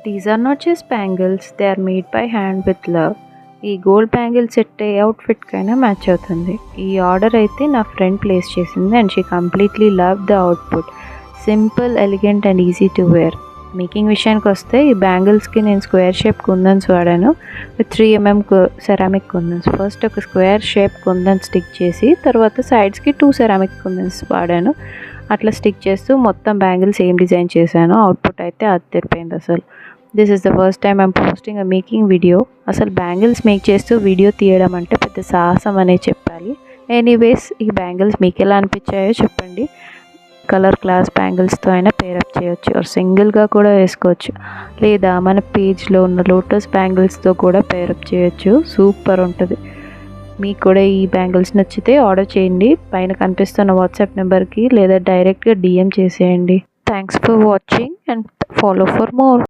These are not just bangles, they are made by hand with love. ఈ gold bangle set ఏ అవుట్ఫిట్కైనా match అవుతుంది. ఈ order అయితే నా ఫ్రెండ్ ప్లేస్ చేసింది and she completely love the output. Simple, elegant and easy to wear. Making విషయానికి వస్తే ఈ బ్యాంగిల్స్కి నేను స్క్వేర్ షేప్ కుందన్స్ వాడాను with 3mm ceramic kundans. First ఒక స్క్వేర్ షేప్ కుందన్ స్టిక్ చేసి తర్వాత సైడ్స్కి 2 సెరామిక్ కుందన్స్ వాడాను. అట్లా స్టిక్ చేస్తూ మొత్తం బ్యాంగిల్స్ ఏం డిజైన్ చేశాను. అవుట్పుట్ అయితే అదిరిపోయింది అసలు. This is the first time I'm posting a making video. అసలు బ్యాంగిల్స్ మేక్ చేస్తూ వీడియో తీయడం అంటే పెద్ద సాహసం అనే చెప్పాలి. ఎనీవేస్, ఈ బ్యాంగిల్స్ మీకు ఎలా అనిపించాయో చెప్పండి. కలర్ క్లాస్ బ్యాంగిల్స్తో అయినా పేరప్ చేయొచ్చు, ఆర్ సింగిల్గా కూడా వేసుకోవచ్చు, లేదా మన పేజ్లో ఉన్న లోటస్ బ్యాంగిల్స్తో కూడా పేరప్ చేయొచ్చు. సూపర్ ఉంటుంది. మీకు కూడా ఈ బ్యాంగిల్స్ నచ్చితే ఆర్డర్ చేయండి. పైన కనిపిస్తున్న వాట్సాప్ నెంబర్కి లేదా డైరెక్ట్గా DM చేసేయండి. Thanks for watching and follow for more.